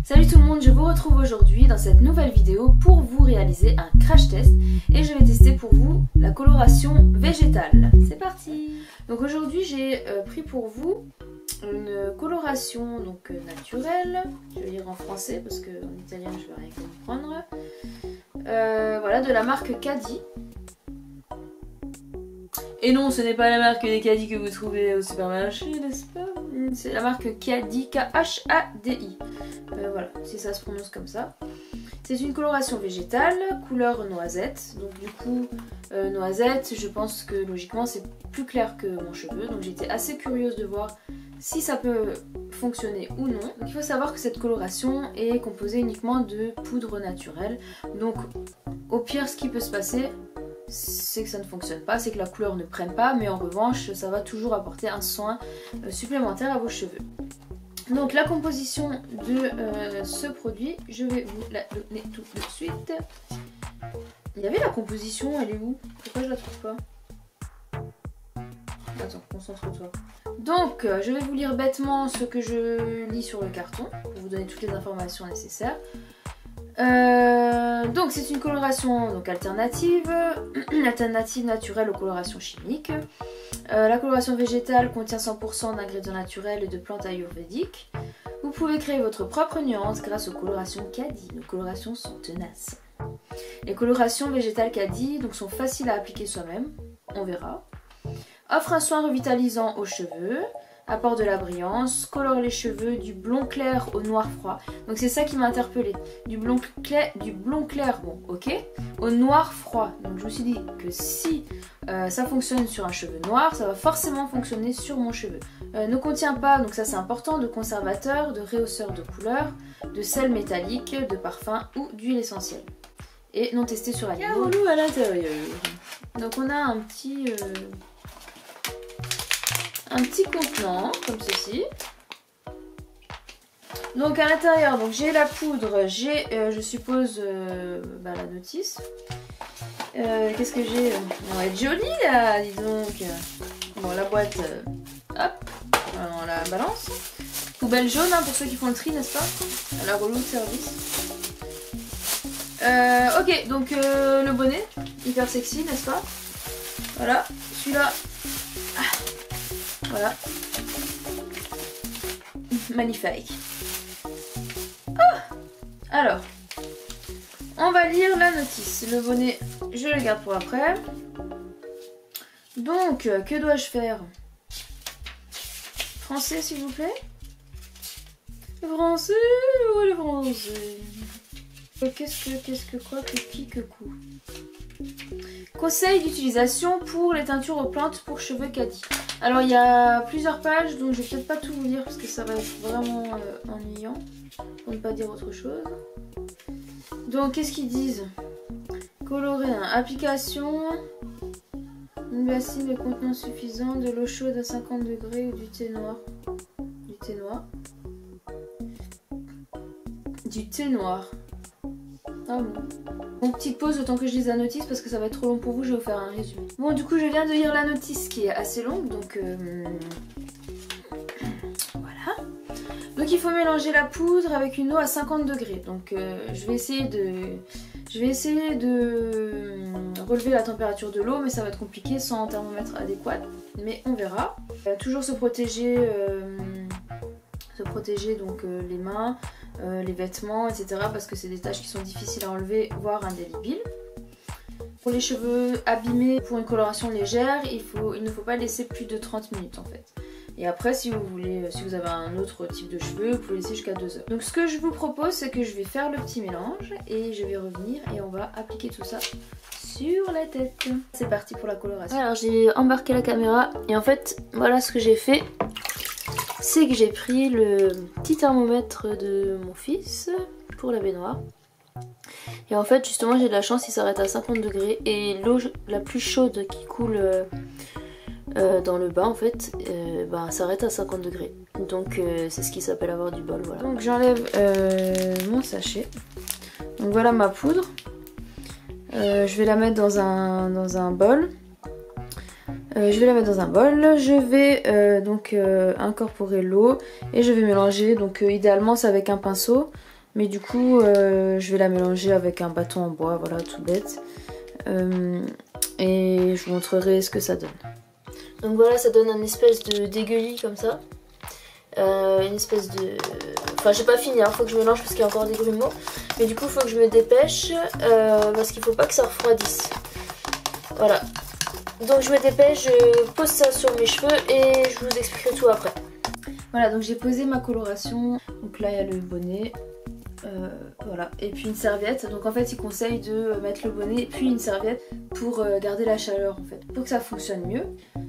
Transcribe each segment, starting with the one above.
Salut tout le monde, je vous retrouve aujourd'hui dans cette nouvelle vidéo pour vous réaliser un crash test et je vais tester pour vous la coloration végétale. C'est parti! Donc aujourd'hui j'ai pris pour vous une coloration donc naturelle, je vais lire en français parce qu'en italien je vais rien comprendre. Voilà, de la marque Cadi. Et non, ce n'est pas la marque des Cadi que vous trouvez au supermarché, n'est-ce pas? C'est la marque Cadi, K-H-A-D-I. Voilà, si ça se prononce comme ça. C'est une coloration végétale, couleur noisette. Donc du coup, noisette, je pense que logiquement c'est plus clair que mon cheveu. Donc j'étais assez curieuse de voir si ça peut fonctionner ou non. Donc il faut savoir que cette coloration est composée uniquement de poudre naturelle. Donc au pire, ce qui peut se passer, c'est que ça ne fonctionne pas, c'est que la couleur ne prenne pas, mais en revanche ça va toujours apporter un soin supplémentaire à vos cheveux. Donc la composition de ce produit, je vais vous la donner tout de suite. Il y avait la composition, elle est où? Pourquoi je la trouve pas? Attends, concentre-toi. Donc je vais vous lire bêtement ce que je lis sur le carton pour vous donner toutes les informations nécessaires. Donc c'est une coloration donc alternative naturelle aux colorations chimiques. La coloration végétale contient 100% d'ingrédients naturels et de plantes ayurvédiques. Vous pouvez créer votre propre nuance grâce aux colorations Cadi. Nos colorations sont tenaces. Les colorations végétales Cadi donc sont faciles à appliquer soi-même, on verra. Offre un soin revitalisant aux cheveux. Apporte de la brillance, colore les cheveux du blond clair au noir froid. Donc c'est ça qui m'a interpellée. Du blond clair, bon ok, au noir froid. Donc je me suis dit que si ça fonctionne sur un cheveu noir, ça va forcément fonctionner sur mon cheveu. Ne contient pas, donc ça c'est important, de conservateur, de rehausseur de couleur, de sel métallique, de parfum ou d'huile essentielle. Et non testé sur animaux. Il y a à l'intérieur. Donc on a un petit contenant comme ceci. Donc à l'intérieur, donc j'ai la poudre, j'ai je suppose la notice. Qu'est-ce que j'ai? On va être joli là, dis donc. Bon, la boîte, hop, on la balance. Poubelle jaune hein, pour ceux qui font le tri, n'est-ce pas? À la relou de service. Ok, donc le bonnet, hyper sexy, n'est-ce pas? Voilà, celui-là. Voilà. Magnifique. Oh, alors, on va lire la notice. Le bonnet, je le garde pour après. Donc, que dois-je faire? Français, s'il vous plaît? Français? Où est le français? Que coup. Conseil d'utilisation pour les teintures aux plantes pour cheveux Cadi. Alors il y a plusieurs pages donc je vais peut-être pas tout vous lire parce que ça va être vraiment ennuyant pour ne pas dire autre chose. Donc qu'est-ce qu'ils disent? Colorer, hein. Application, une bassine de contenant suffisant, de l'eau chaude à 50 degrés ou du thé noir. Du thé noir. Du thé noir. Ah bon. Bon, petite pause, autant que je lise la notice parce que ça va être trop long pour vous, je vais vous faire un résumé. Bon, du coup, je viens de lire la notice qui est assez longue, donc voilà. Donc, il faut mélanger la poudre avec une eau à 50 degrés. Donc, je vais essayer de relever la température de l'eau, mais ça va être compliqué sans un thermomètre adéquat. Mais on verra. Toujours se protéger donc les mains. Les vêtements, etc. parce que c'est des tâches qui sont difficiles à enlever, voire indélébiles. Pour les cheveux abîmés, pour une coloration légère, il ne faut pas laisser plus de 30 minutes en fait. Et après, si vous avez un autre type de cheveux, vous pouvez laisser jusqu'à 2 heures. Donc ce que je vous propose, c'est que je vais faire le petit mélange et je vais revenir et on va appliquer tout ça sur la tête. C'est parti pour la coloration. Alors j'ai embarqué la caméra et en fait, voilà ce que j'ai fait. C'est que j'ai pris le petit thermomètre de mon fils pour la baignoire. Et en fait justement j'ai de la chance, il s'arrête à 50 degrés et l'eau la plus chaude qui coule dans le bas en fait s'arrête à 50 degrés. Donc c'est ce qui s'appelle avoir du bol, voilà. Donc j'enlève mon sachet. Donc voilà ma poudre. Je vais la mettre dans un bol. Je vais donc incorporer l'eau et je vais mélanger, donc idéalement c'est avec un pinceau. Mais du coup je vais la mélanger avec un bâton en bois, voilà, tout bête. Et je vous montrerai ce que ça donne. Donc voilà, ça donne un espèce de dégueulis comme ça. Une espèce de... Enfin j'ai pas fini, hein, faut que je mélange parce qu'il y a encore des grumeaux. Mais du coup faut que je me dépêche parce qu'il faut pas que ça refroidisse. Voilà. Donc je me dépêche, je pose ça sur mes cheveux et je vous expliquerai tout après. Voilà, donc j'ai posé ma coloration. Donc là il y a le bonnet. Voilà, et puis une serviette. Donc en fait il conseille de mettre le bonnet puis une serviette pour garder la chaleur en fait, pour que ça fonctionne mieux.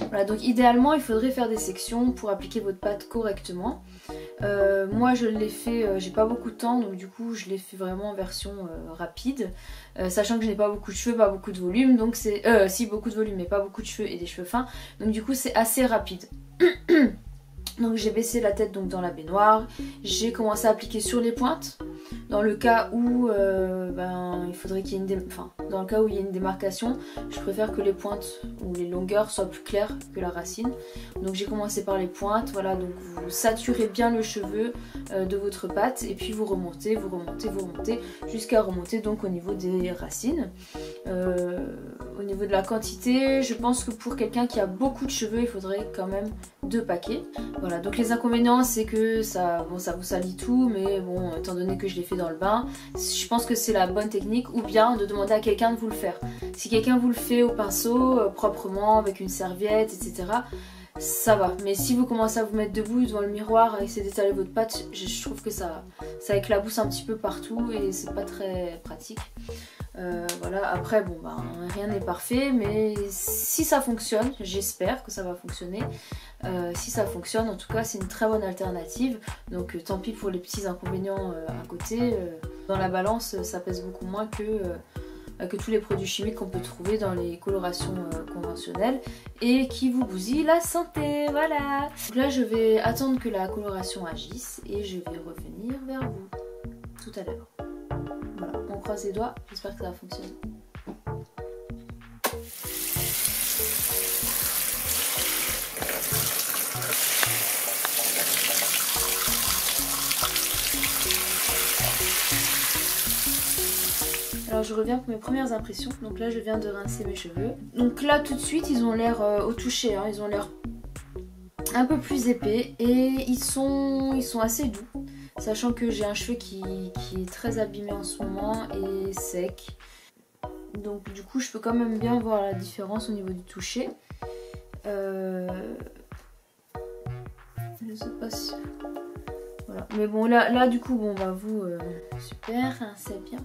Voilà, donc idéalement il faudrait faire des sections pour appliquer votre pâte correctement. Moi je l'ai fait, j'ai pas beaucoup de temps, donc du coup je l'ai fait vraiment en version rapide, sachant que je n'ai pas beaucoup de cheveux, pas beaucoup de volume, donc c'est... si, beaucoup de volume mais pas beaucoup de cheveux et des cheveux fins, donc du coup c'est assez rapide. Donc j'ai baissé la tête donc dans la baignoire, j'ai commencé à appliquer sur les pointes, dans le cas où il faudrait qu'il y ait dans le cas où il y a une démarcation, je préfère que les pointes ou les longueurs soient plus claires que la racine. Donc j'ai commencé par les pointes, voilà, donc vous saturez bien le cheveu de votre pâte et puis vous remontez, vous remontez, vous remontez jusqu'à remonter donc au niveau des racines. Au niveau de la quantité, je pense que pour quelqu'un qui a beaucoup de cheveux, il faudrait quand même 2 paquets. Voilà, donc les inconvénients c'est que ça vous salit tout, mais bon, étant donné que je l'ai fait dans le bain, je pense que c'est la bonne technique, ou bien de demander à quelqu'un de vous le faire. Si quelqu'un vous le fait au pinceau, proprement, avec une serviette, etc., ça va. Mais si vous commencez à vous mettre debout devant le miroir à essayer d'étaler votre pâte, je trouve que ça éclabousse un petit peu partout et c'est pas très pratique. Voilà, après bon rien n'est parfait, mais si ça fonctionne, j'espère que ça va fonctionner. Si ça fonctionne, en tout cas c'est une très bonne alternative. Donc tant pis pour les petits inconvénients à côté. Dans la balance ça pèse beaucoup moins que tous les produits chimiques qu'on peut trouver dans les colorations conventionnelles et qui vous bousillent la santé. Voilà. Donc là je vais attendre que la coloration agisse et je vais revenir vers vous tout à l'heure. Voilà, on croise les doigts, j'espère que ça va fonctionner. Alors je reviens pour mes premières impressions. Donc là je viens de rincer mes cheveux. Donc là tout de suite ils ont l'air au toucher, hein, ils ont l'air un peu plus épais et ils sont assez doux. Sachant que j'ai un cheveu qui est très abîmé en ce moment et sec. Donc du coup je peux quand même bien voir la différence au niveau du toucher. Je sais pas si... Voilà. Mais bon là du coup bon bah vous super, c'est bien.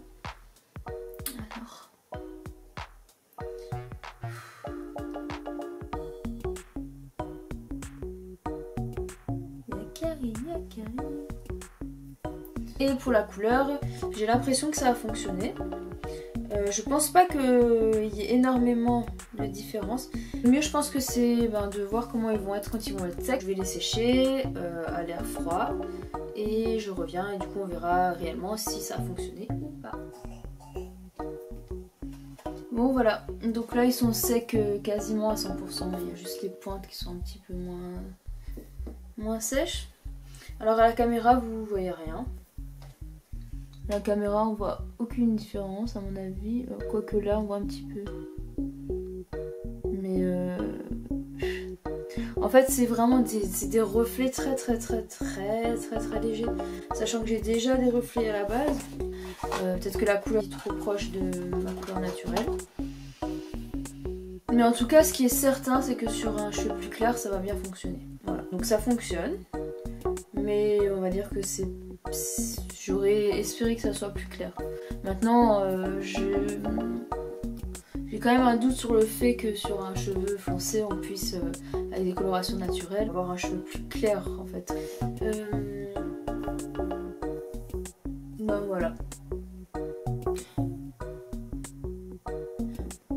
Alors... Et pour la couleur, j'ai l'impression que ça a fonctionné. Je pense pas qu'il y ait énormément de différence. Le mieux je pense que c'est de voir comment ils vont être quand ils vont être secs. Je vais les sécher à l'air froid et je reviens et du coup on verra réellement si ça a fonctionné ou pas. Bon voilà, donc là ils sont secs quasiment à 100%, il y a juste les pointes qui sont un petit peu moins sèches. Alors à la caméra vous voyez rien. La caméra on voit aucune différence à mon avis, quoique là on voit un petit peu. Mais en fait c'est vraiment des reflets très légers. Sachant que j'ai déjà des reflets à la base. Peut-être que la couleur est trop proche de ma couleur naturelle. Mais en tout cas ce qui est certain c'est que sur un cheveu plus clair ça va bien fonctionner. Voilà. Donc ça fonctionne. Mais on va dire que j'aurais espéré que ça soit plus clair. Maintenant, j'ai quand même un doute sur le fait que sur un cheveu foncé, on puisse, avec des colorations naturelles, avoir un cheveu plus clair en fait. Ben voilà.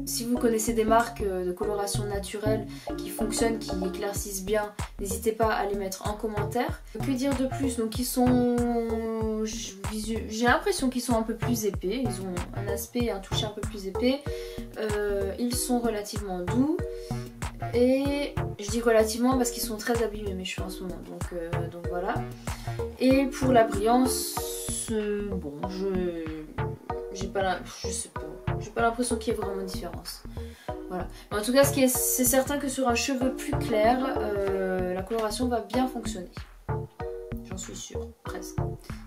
Si vous connaissez des marques de coloration naturelle qui fonctionnent, qui éclaircissent bien, n'hésitez pas à les mettre en commentaire. Que dire de plus? Donc ils sont... J'ai l'impression qu'ils sont un peu plus épais. Ils ont un aspect et un toucher un peu plus épais. Ils sont relativement doux. Et je dis relativement parce qu'ils sont très abîmés mes cheveux en ce moment. Donc voilà. Et pour la brillance... bon, j'ai pas l'impression qu'il y ait vraiment une différence. Voilà. Mais en tout cas, c'est certain que sur un cheveu plus clair, la coloration va bien fonctionner. J'en suis sûre, presque.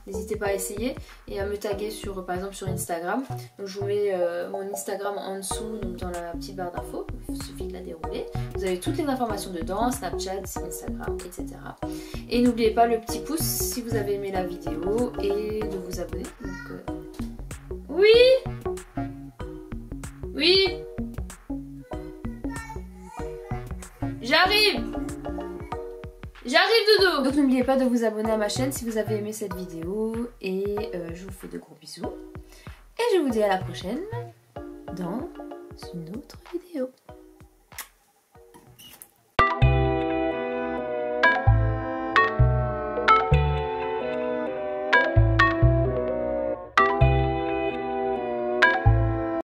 N'hésitez pas à essayer et à me taguer sur, par exemple sur Instagram. Donc, je vous mets mon Instagram en dessous, donc dans la petite barre d'infos. Il suffit de la dérouler. Vous avez toutes les informations dedans, Snapchat, Instagram, etc. Et n'oubliez pas le petit pouce si vous avez aimé la vidéo et de vous abonner. Donc, oui. Oui. J'arrive. J'arrive Dodo. Donc n'oubliez pas de vous abonner à ma chaîne si vous avez aimé cette vidéo. Et je vous fais de gros bisous. Et je vous dis à la prochaine dans une autre vidéo.